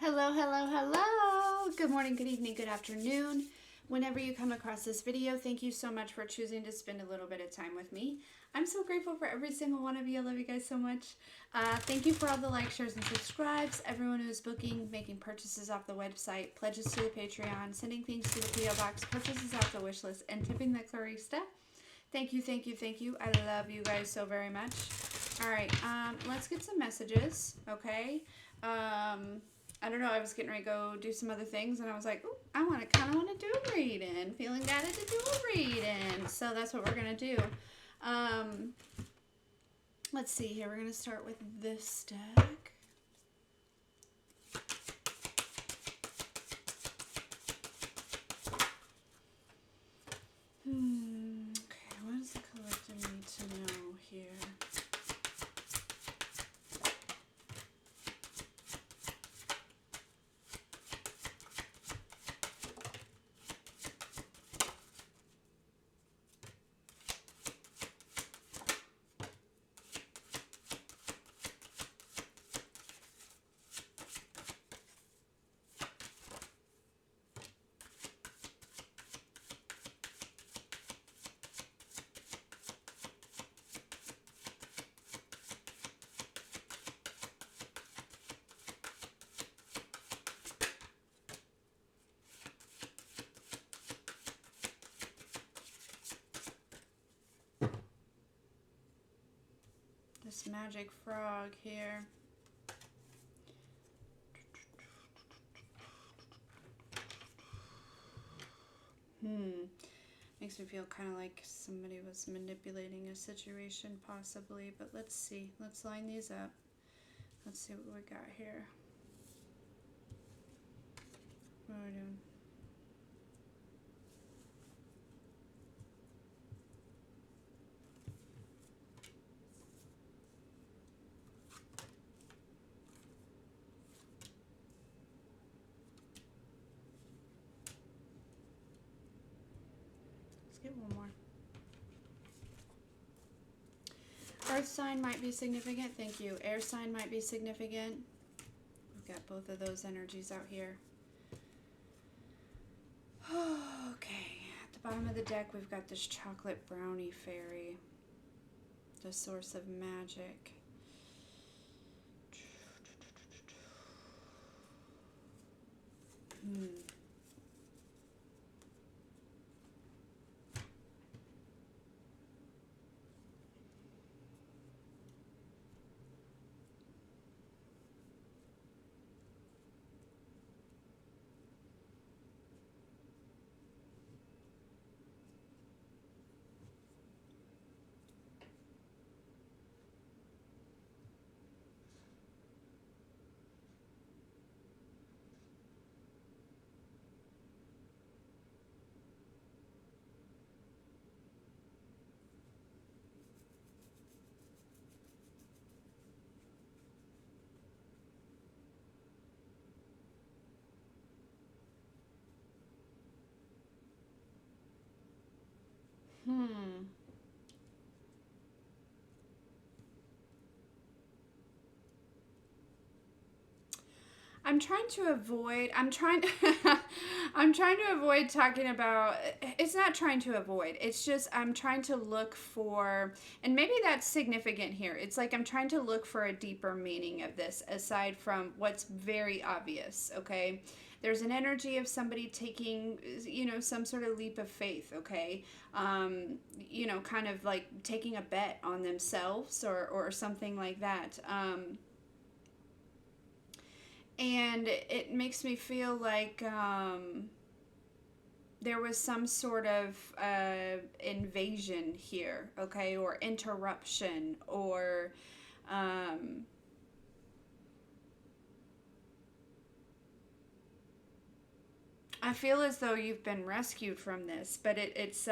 Hello, hello, hello. Good morning, good evening, good afternoon. Whenever you come across this video, thank you so much for choosing to spend a little bit of time with me. I'm so grateful for every single one of you. I love you guys so much. Thank you for all the likes, shares, and subscribes. Everyone who's booking, making purchases off the website, pledges to the Patreon, sending things to the PO box, purchases off the wish list, and tipping the Clarista. Thank you, thank you, thank you. I love you guys so very much. All right, let's get some messages, okay? I don't know, I was getting ready to go do some other things, and I was like, ooh, I kind of want to do a reading. Feeling guided to do a reading. So that's what we're going to do. Let's see here. We're going to start with this deck. Okay, what does the collective need to know here? This magic frog here. Makes me feel kind of like somebody was manipulating a situation possibly, but let's see. Let's line these up. Let's see what we got here. What are we doing? Get one more. Earth sign might be significant. Thank you. Air sign might be significant. We've got both of those energies out here. Okay. At the bottom of the deck, we've got this chocolate brownie fairy. The source of magic. I'm trying to avoid talking about, it's not trying to avoid, it's just I'm trying to look for, and maybe that's significant here. It's like I'm trying to look for a deeper meaning of this aside from what's very obvious, okay? There's an energy of somebody taking, some sort of leap of faith, okay? Kind of like taking a bet on themselves or something like that. And it makes me feel like there was some sort of invasion here, okay, or interruption, or I feel as though you've been rescued from this, but it's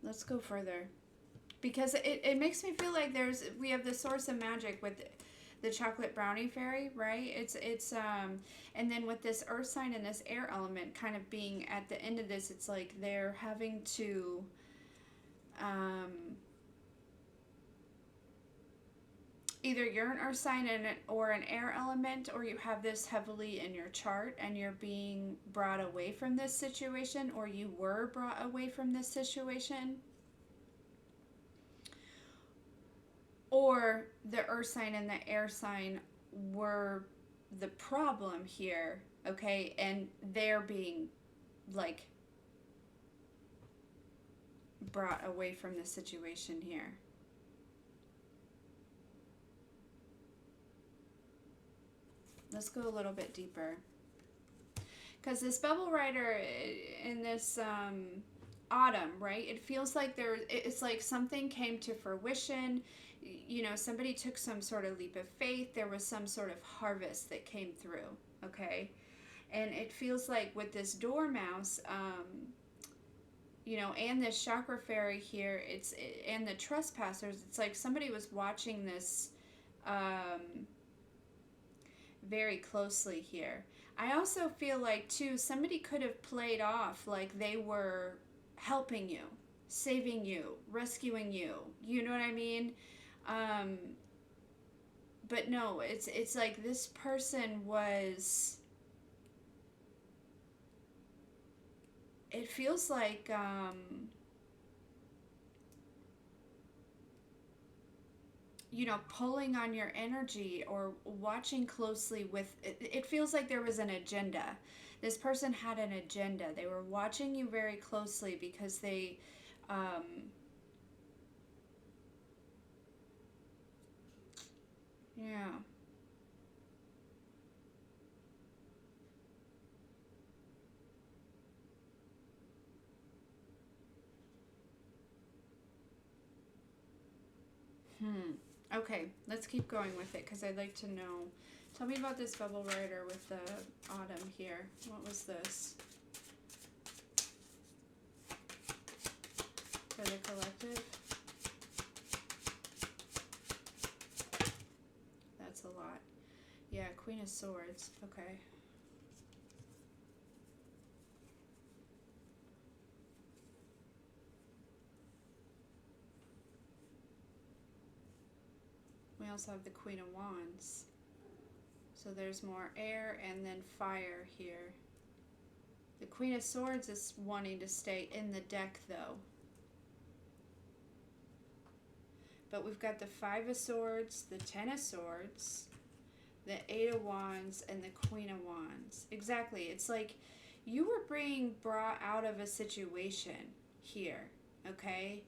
let's go further. Because it makes me feel like we have the source of magic with the chocolate brownie fairy, right? And then with this earth sign and this air element kind of being at the end of this, it's like they're having to, either you're an earth sign or an air element, or you have this heavily in your chart and you're being brought away from this situation, or you were brought away from this situation. Or the earth sign and the air sign were the problem here, okay? And they're being, like, brought away from the situation here. Let's go a little bit deeper. Because this bubble rider in this autumn, right? It feels like it's like something came to fruition. You know, somebody took some sort of leap of faith. There was some sort of harvest that came through, okay? And it feels like with this dormouse, you know, and this chakra fairy here, and the trespassers, it's like somebody was watching this very closely here. I also feel like, too, somebody could have played off like they were helping you, saving you, rescuing you. You know what I mean? But no, it's like this person was... It feels like... you know, pulling on your energy or watching closely with... It feels like there was an agenda. This person had an agenda. They were watching you very closely because they... yeah. Okay, let's keep going with it because I'd like to know. Tell me about this bubble rider with the autumn here. What was this? For the collective? That's a lot. Yeah, Queen of Swords. Okay. We also have the Queen of Wands. So there's more air and then fire here. The Queen of Swords is wanting to stay in the deck though. But we've got the Five of Swords, the Ten of Swords, the Eight of Wands, and the Queen of Wands. Exactly. It's like you were being brought out of a situation here, okay?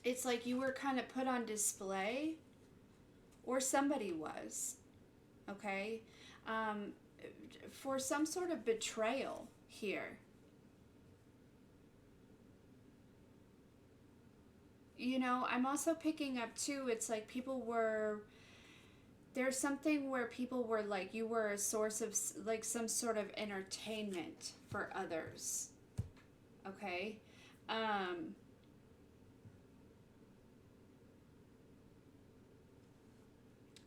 It's like you were kind of put on display, or somebody was, okay? For some sort of betrayal here. You know, I'm also picking up too, it's like people were... There's something where people were like, you were a source of like some sort of entertainment for others, okay?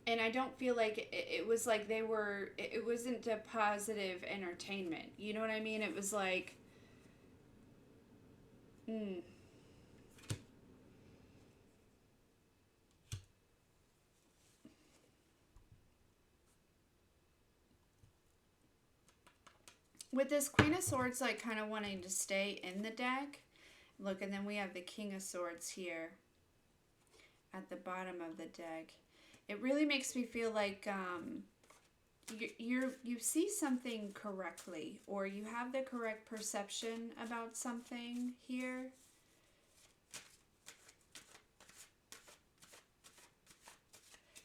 And I don't feel like it was like they were... It wasn't a positive entertainment. You know what I mean? It was like... With this Queen of Swords, like, kind of wanting to stay in the deck. Look, and then we have the King of Swords here at the bottom of the deck. It really makes me feel like you see something correctly, or you have the correct perception about something here.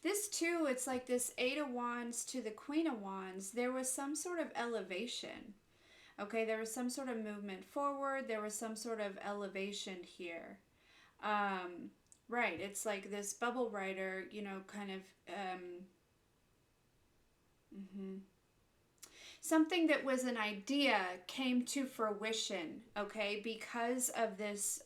This too, it's like this Eight of Wands to the Queen of Wands. There was some sort of elevation. Okay, there was some sort of movement forward. There was some sort of elevation here. Right, it's like this bubble rider, you know, kind of... something that was an idea came to fruition, okay, because of this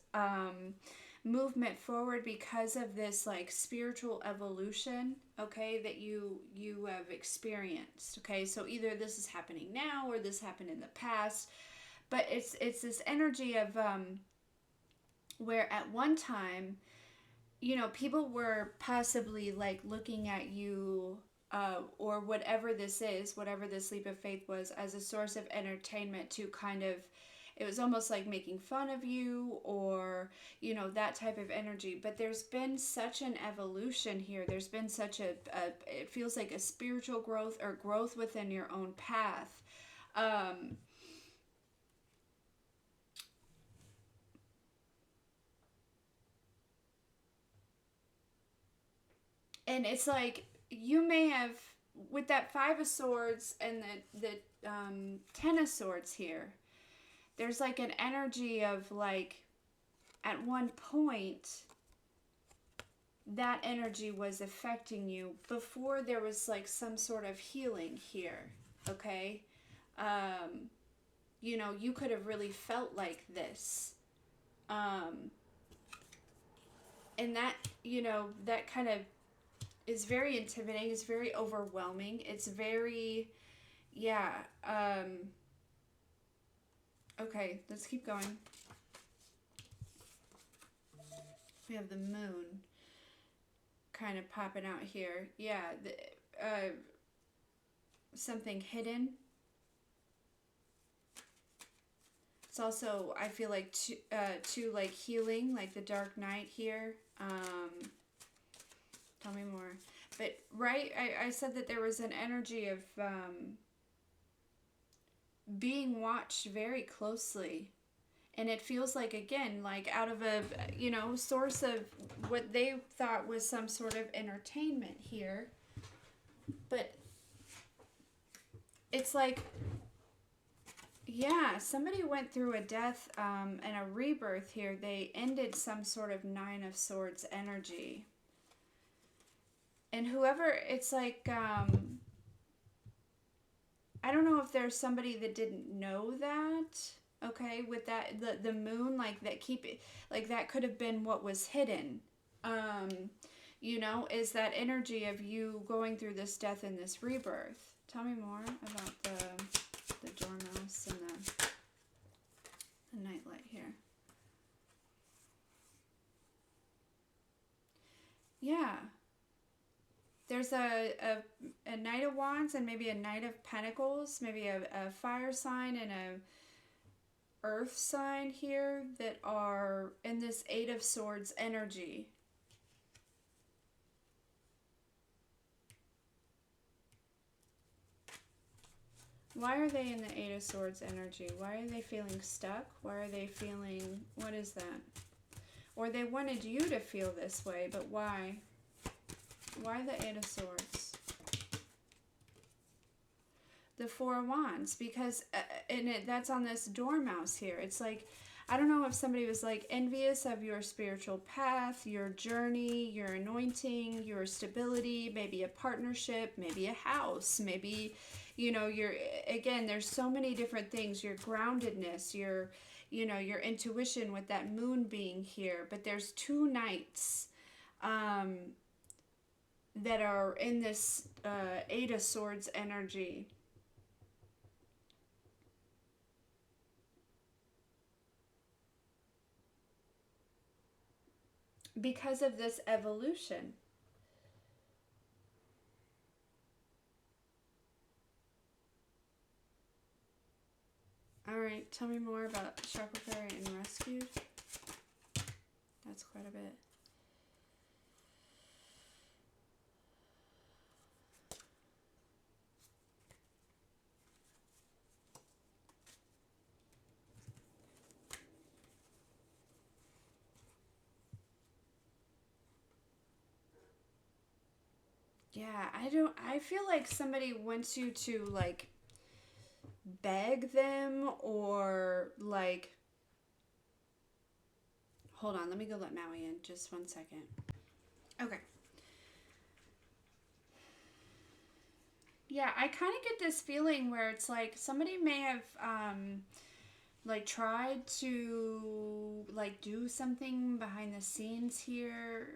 movement forward because of this like spiritual evolution, okay, that you have experienced. Okay, so either this is happening now or this happened in the past, but it's this energy of where at one time, you know, people were possibly like looking at you, or whatever this is, whatever this leap of faith was, as a source of entertainment to kind of, it was almost like making fun of you, or, you know, that type of energy. But there's been such an evolution here. There's been such it feels like a spiritual growth, or growth within your own path. And it's like you may have, with that Five of Swords and the Ten of Swords here, there's like an energy of like, at one point, that energy was affecting you before there was like some sort of healing here, okay? You know, you could have really felt like this. And that, you know, that kind of is very intimidating. It's very overwhelming. It's very, yeah. Okay, let's keep going. We have the moon kind of popping out here. Yeah, something hidden. It's also, I feel like, too like healing, like the Dark Knight here. Tell me more. But, right, I said that there was an energy of being watched very closely. And it feels like, again, like out of a, you know, source of what they thought was some sort of entertainment here. But it's like, yeah, somebody went through a death and a rebirth here. They ended some sort of Nine of Swords energy. And whoever, it's like, I don't know if there's somebody that didn't know that, okay, with that, the moon, like that like that could have been what was hidden, you know, is that energy of you going through this death and this rebirth. Tell me more about the dormouse and the nightlight here. Yeah. There's a Knight of Wands and maybe a Knight of Pentacles, maybe a fire sign and a earth sign here that are in this Eight of Swords energy. Why are they in the Eight of Swords energy? Why are they feeling stuck? Why are they feeling, what is that? Or they wanted you to feel this way, but why? Why the Eight of Swords? The Four of Wands, because that's on this dormouse here. It's like, I don't know if somebody was like envious of your spiritual path, your journey, your anointing, your stability, maybe a partnership, maybe a house, maybe, you know, again, there's so many different things, your groundedness, your, you know, your intuition with that moon being here. But there's two knights that are in this Eight of Swords energy. Because of this evolution. Alright, tell me more about Chakra Fairy and Rescued. That's quite a bit. Yeah, I feel like somebody wants you to like beg them, or like, hold on, let me go let Maui in just 1 second. Okay. Yeah, I kind of get this feeling where it's like somebody may have like tried to like do something behind the scenes here.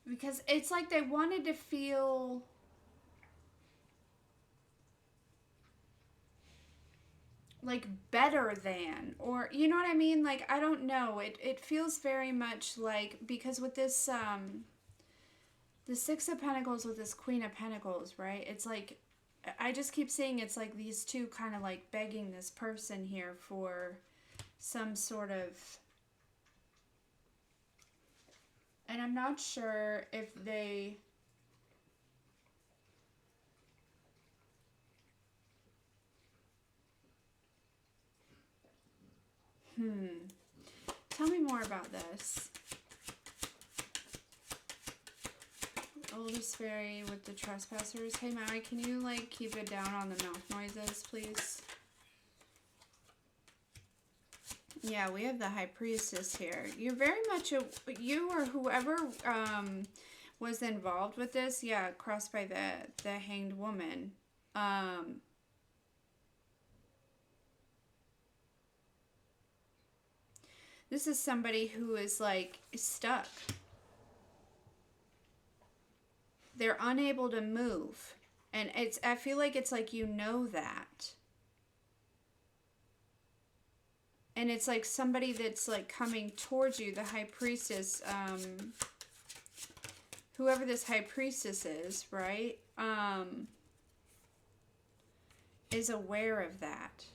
Because it's like they wanted to feel like better than, or you know what I mean? Like, I don't know. It feels very much like, because with this the Six of Pentacles with this Queen of Pentacles, right? It's like, I just keep seeing it's like these two kind of like begging this person here for some sort of, and I'm not sure if they, tell me more about this. Oldest fairy with the trespassers. Hey Maui, can you like keep it down on the mouth noises, please? Yeah, we have the High Priestess here. You're very much you or whoever was involved with this. Yeah, crossed by the Hanged Woman. This is somebody who is like stuck. They're unable to move. And I feel like it's like, you know that. And it's like somebody that's like coming towards you, the High Priestess, whoever this High Priestess is, right? Is aware of that.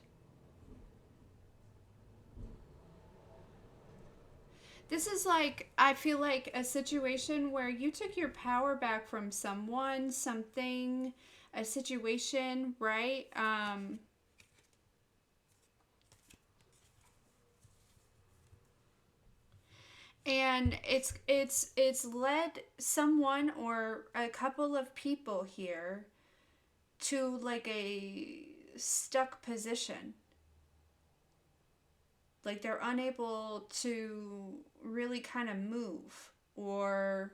This is like, I feel like a situation where you took your power back from someone, something, a situation, right? And it's led someone or a couple of people here to like a stuck position. Like they're unable to really kind of move, or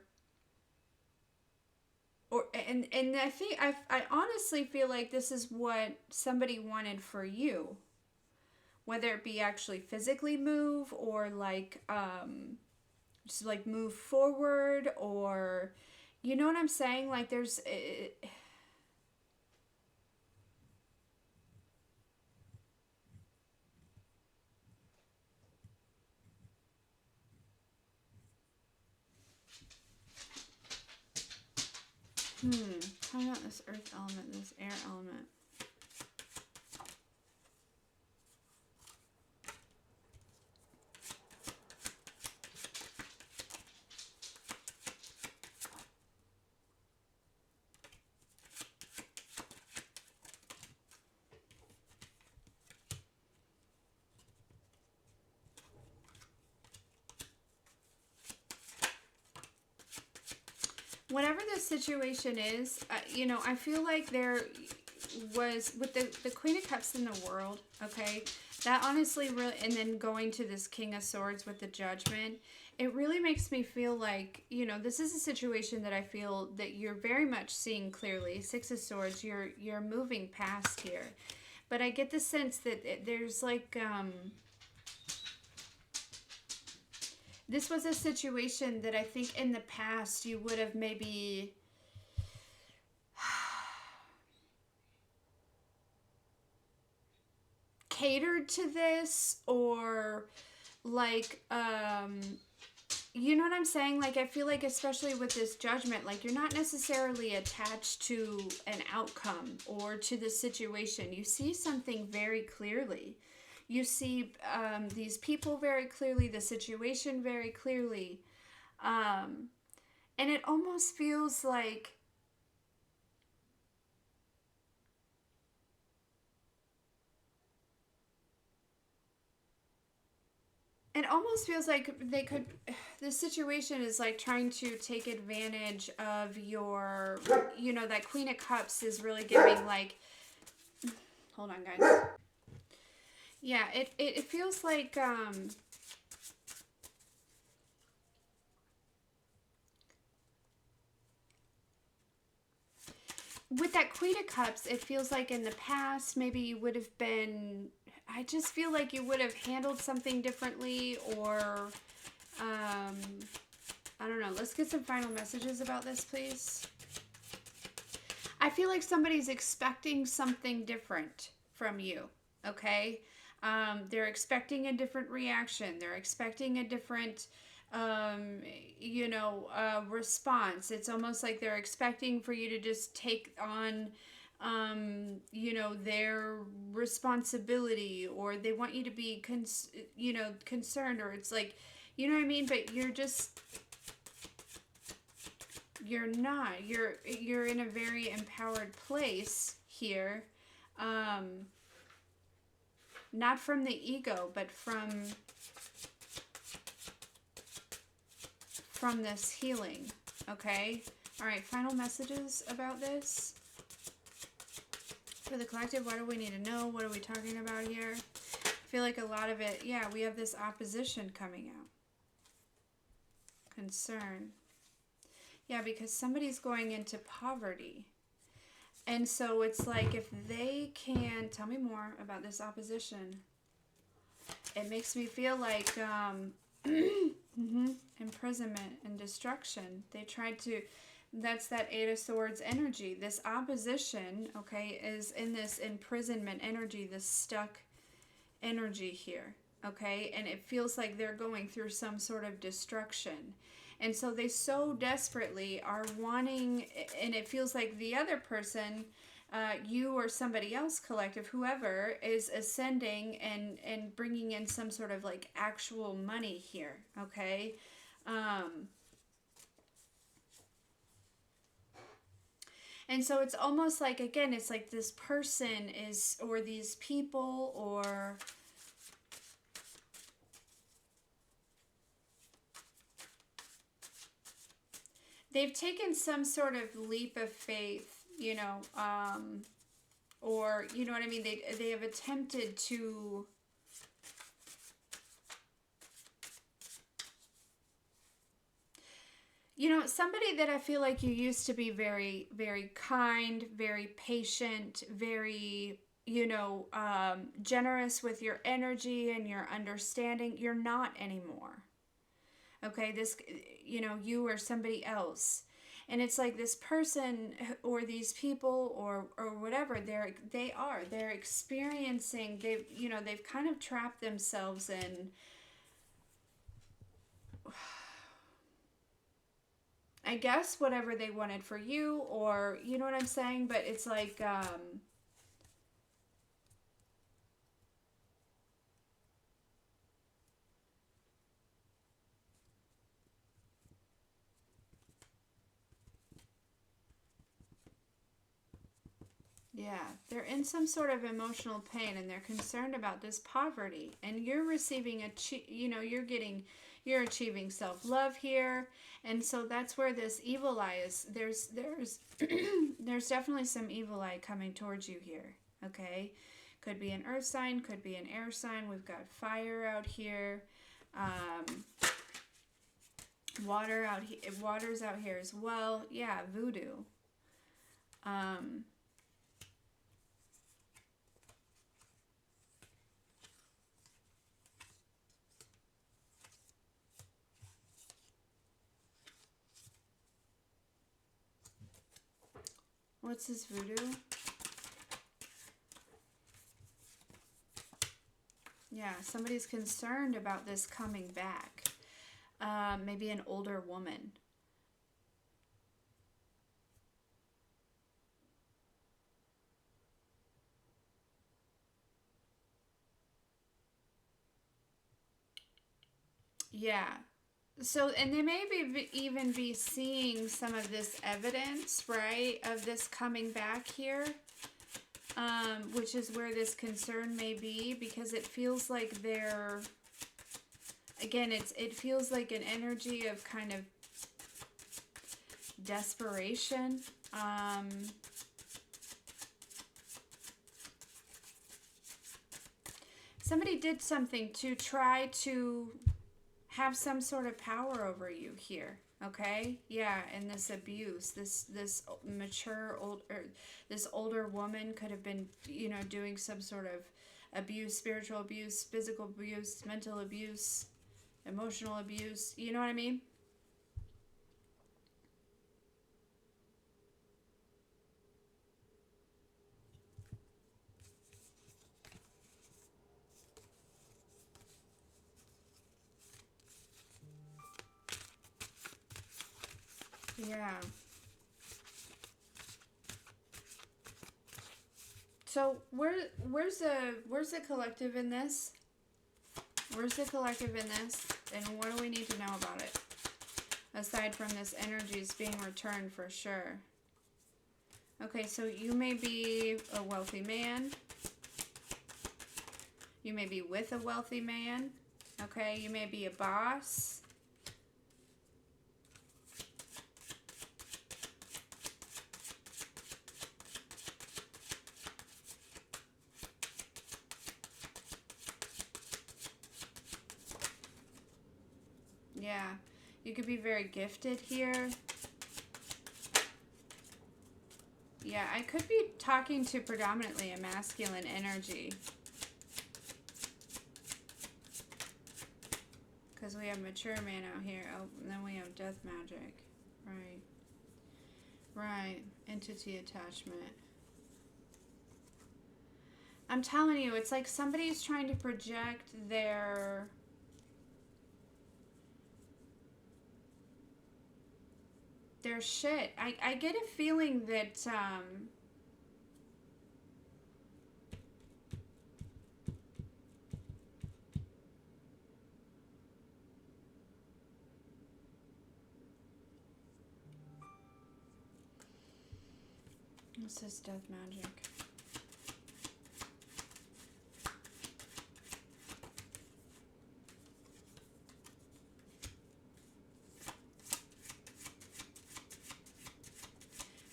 and I think I honestly feel like this is what somebody wanted for you, whether it be actually physically move, or like just like move forward, or you know what I'm saying, like there's how about this earth element, this air element? Whatever the situation is, you know, I feel like there was, with the Queen of Cups in the world, okay, that honestly really, and then going to this King of Swords with the Judgment, it really makes me feel like, you know, this is a situation that I feel that you're very much seeing clearly. Six of Swords, you're moving past here. But I get the sense that there's like, this was a situation that I think in the past you would have maybe catered to this, or like, you know what I'm saying? Like, I feel like especially with this Judgment, like you're not necessarily attached to an outcome or to the situation. You see something very clearly. You see these people very clearly, the situation very clearly. And it almost feels like they could, the situation is like trying to take advantage of your, you know, that Queen of Cups is really giving like, hold on guys. Yeah, it feels like, with that Queen of Cups, it feels like in the past, maybe you would have been, I just feel like you would have handled something differently, or, I don't know. Let's get some final messages about this, please. I feel like somebody's expecting something different from you, okay? They're expecting a different reaction. They're expecting a different, response. It's almost like they're expecting for you to just take on, their responsibility, or they want you to be, concerned, or it's like, you know what I mean? But you're not. You're in a very empowered place here. Not from the ego, but from this healing. Okay? All right, final messages about this. For the collective, what do we need to know? What are we talking about here? I feel like a lot of it, yeah, we have this opposition coming out. Concern. Yeah, because somebody's going into poverty. And so it's like, if they can, tell me more about this opposition. It makes me feel like imprisonment and destruction. They tried to, that's that Eight of Swords energy. This opposition, okay, is in this imprisonment energy, this stuck energy here, okay? And it feels like they're going through some sort of destruction. And so they so desperately are wanting, and it feels like the other person, you or somebody else, collective, whoever, is ascending and bringing in some sort of like actual money here, okay? And so it's almost like, again, it's like this person is, or these people, or... they've taken some sort of leap of faith, or, you know what I mean? They have attempted to... somebody that I feel like you used to be very, very kind, very patient, very, generous with your energy and your understanding. You're not anymore. Okay, this, you or somebody else. And it's like this person or these people or whatever, they're experiencing, they've kind of trapped themselves in, I guess, whatever they wanted for you, or, you know what I'm saying? But it's like, yeah, they're in some sort of emotional pain, and they're concerned about this poverty, and you're receiving you're achieving self-love here. And so that's where this evil eye is. There's there's definitely some evil eye coming towards you here. Okay, could be an earth sign, could be an air sign. We've got fire out here, water's out here as well. Yeah, voodoo. What's this voodoo? Yeah, somebody's concerned about this coming back. Maybe an older woman. Yeah. So, and they may even be seeing some of this evidence, right, of this coming back here, which is where this concern may be, because it feels like they're, again, it feels like an energy of kind of desperation. Somebody did something to try to have some sort of power over you here, Okay, yeah, and this abuse, this mature this older woman could have been, you know, doing some sort of abuse, spiritual abuse, physical abuse, mental abuse, emotional abuse. You know what I mean? Yeah. So where's the collective in this? Where's the collective in this? And what do we need to know about it? Aside from this energy is being returned for sure. Okay, so you may be a wealthy man. You may be with a wealthy man. Okay, you may be a boss. Yeah, you could be very gifted here. Yeah, I could be talking to predominantly a masculine energy. Because we have mature man out here. Oh, and then we have death magic. Right. Right. Entity attachment. I'm telling you, it's like somebody's trying to project their shit. I get a feeling that this is death magic.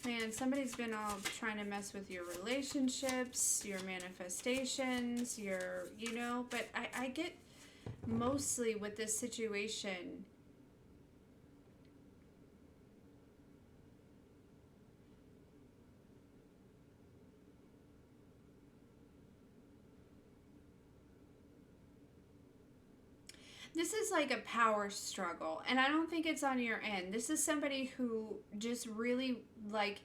Man, somebody's been all trying to mess with your relationships, your manifestations, your, you know, but I get mostly with this situation, this is like a power struggle, and I don't think it's on your end. This is somebody who just really like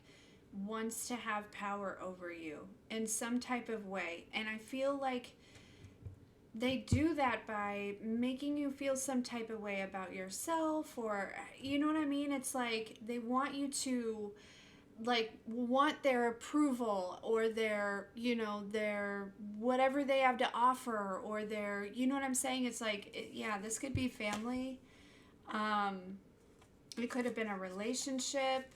wants to have power over you in some type of way, and I feel like they do that by making you feel some type of way about yourself, or you know what I mean? It's like they want you to like want their approval, or their, you know, their whatever they have to offer, or their, you know what I'm saying? It's like yeah, this could be family, um it could have been a relationship.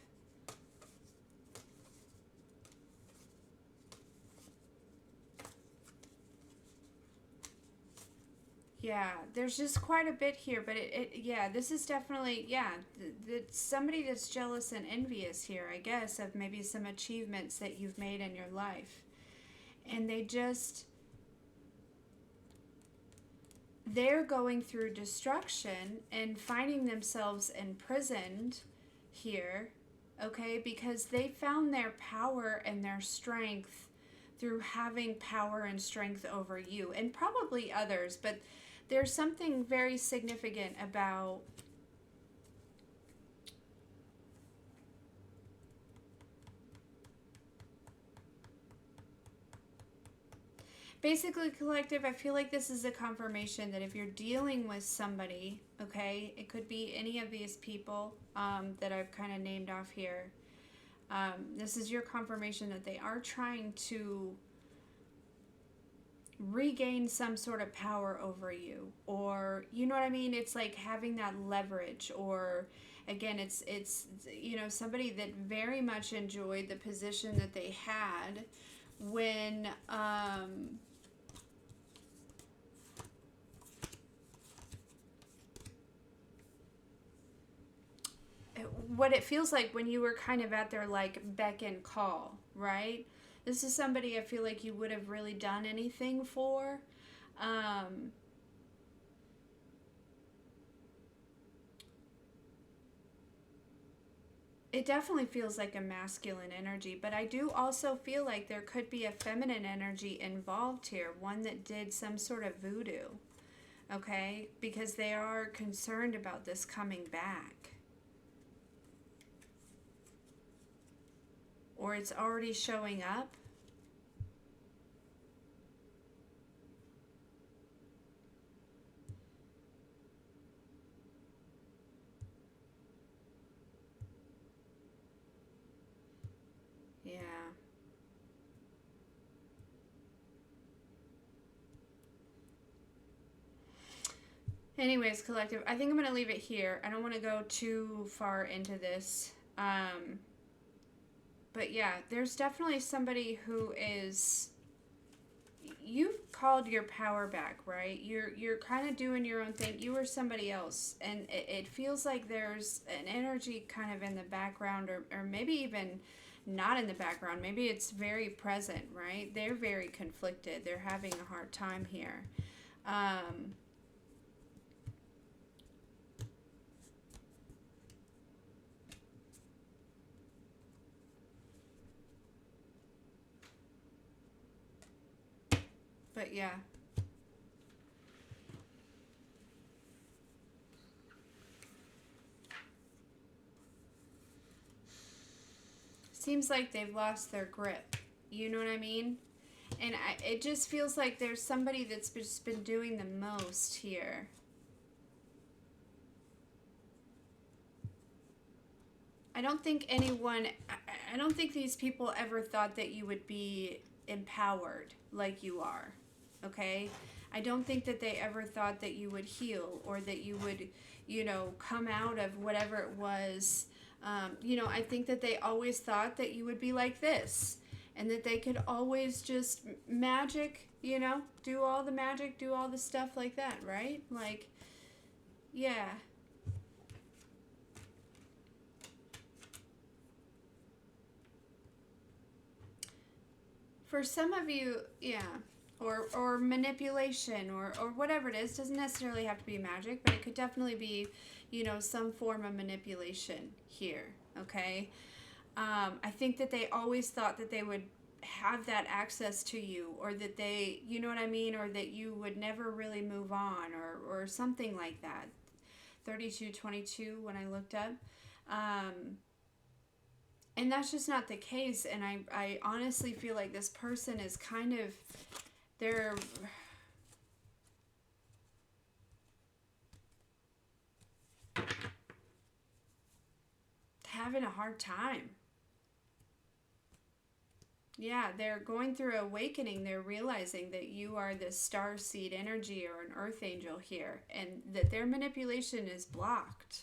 Yeah, there's just quite a bit here, but yeah, this is definitely, yeah, somebody that's jealous and envious here, I guess, of maybe some achievements that you've made in your life. And they're going through destruction and finding themselves imprisoned here, okay, because they found their power and their strength through having power and strength over you and probably others, but there's something very significant about basically, collective. I feel like this is a confirmation that if you're dealing with somebody, okay, it could be any of these people that I've kind of named off here. This is your confirmation that they are trying to regain some sort of power over you, or you know what I mean? It's like having that leverage, or again, it's you know, somebody that very much enjoyed the position that they had when what it feels like when you were kind of at their like beck and call, right? This is somebody I feel like you would have really done anything for. Um, it definitely feels like a masculine energy, but I do also feel like there could be a feminine energy involved here, one that did some sort of voodoo, okay? Because they are concerned about this coming back. Or it's already showing up. Yeah. Anyways, collective, I think I'm going to leave it here. I don't want to go too far into this. But yeah, there's definitely somebody who is... You've called your power back, right? You're kind of doing your own thing. You were somebody else. And it feels like there's an energy kind of in the background, or maybe even not in the background. Maybe it's very present, right? They're very conflicted. They're having a hard time here. But yeah. Seems like they've lost their grip. You know what I mean? And it just feels like there's somebody that's just been doing the most here. I don't think I don't think these people ever thought that you would be empowered like you are, okay? I don't think that they ever thought that you would heal, or that you would, you know, come out of whatever it was. You know, I think that they always thought that you would be like this, and that they could always just magic, you know, do all the magic, do all the stuff like that, right? Like, yeah. For some of you, yeah, or manipulation, or whatever it is. Doesn't necessarily have to be magic, but it could definitely be, you know, some form of manipulation here, okay? I think that they always thought that they would have that access to you, or that they, you know what I mean, or that you would never really move on, or something like that. 3222 when I looked up. And that's just not the case. And I honestly feel like this person is kind of, they're having a hard time. Yeah, they're going through awakening. They're realizing that you are this star seed energy, or an earth angel here, and that their manipulation is blocked.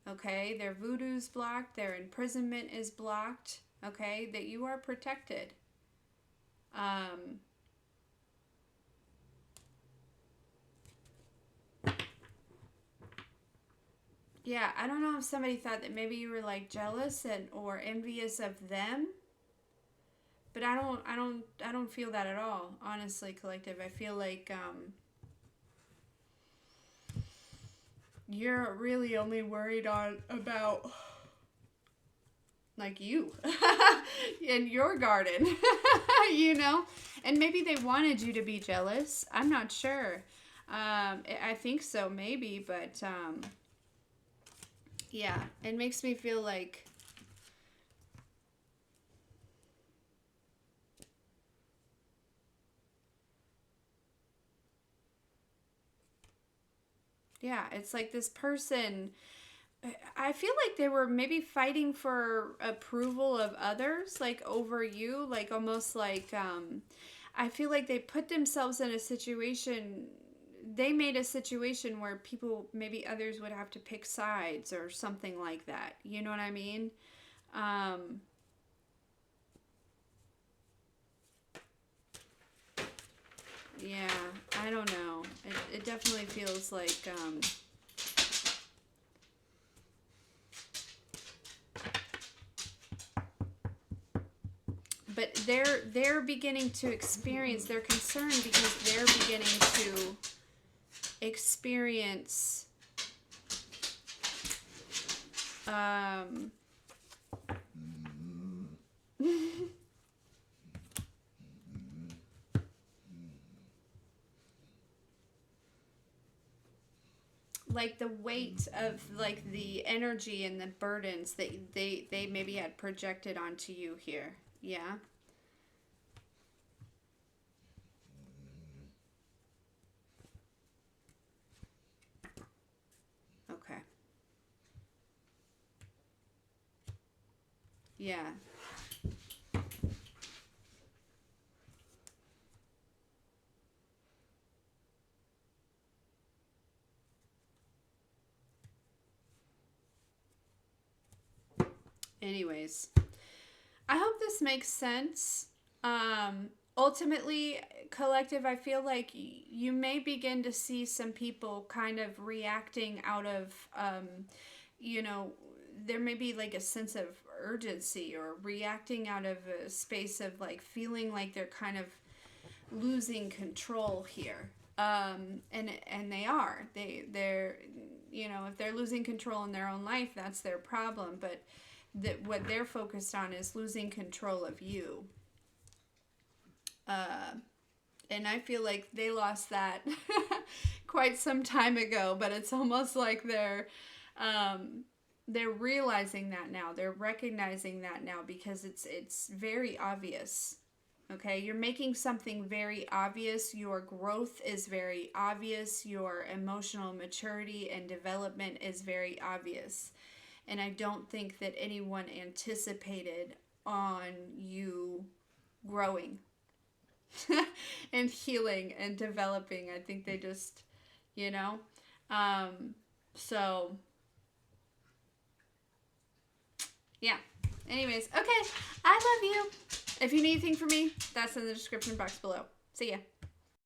Okay, their voodoo's blocked, their imprisonment is blocked, okay, that you are protected. Yeah, I don't know if somebody thought that maybe you were like jealous or envious of them, but I don't feel that at all, honestly, collective. I feel like you're really only worried about like you in your garden, you know? And maybe they wanted you to be jealous. I'm not sure. I think so, maybe, but yeah, it makes me feel like yeah, it's like this person, I feel like they were maybe fighting for approval of others, like over you, like almost like, I feel like they put themselves in a situation, they made a situation where people, maybe others would have to pick sides or something like that. You know what I mean? Yeah, I don't know. It definitely feels like, but they're beginning to experience, they're concerned because they're beginning to experience like the weight of like the energy and the burdens that they maybe had projected onto you here. Yeah. Okay. Yeah. Anyways, I hope this makes sense. Ultimately, collective, I feel like you may begin to see some people kind of reacting out of, you know, there may be like a sense of urgency or reacting out of a space of like feeling like they're kind of losing control here. And they are. They're, you know, if they're losing control in their own life, that's their problem. But that what they're focused on is losing control of you. And I feel like they lost that quite some time ago, but it's almost like they're realizing that now. They're recognizing that now because it's very obvious. Okay, you're making something very obvious. Your growth is very obvious. Your emotional maturity and development is very obvious. And I don't think that anyone anticipated on you growing and healing and developing. I think they just, you know, so yeah. Anyways, okay. I love you. If you need anything from me, that's in the description box below. See ya.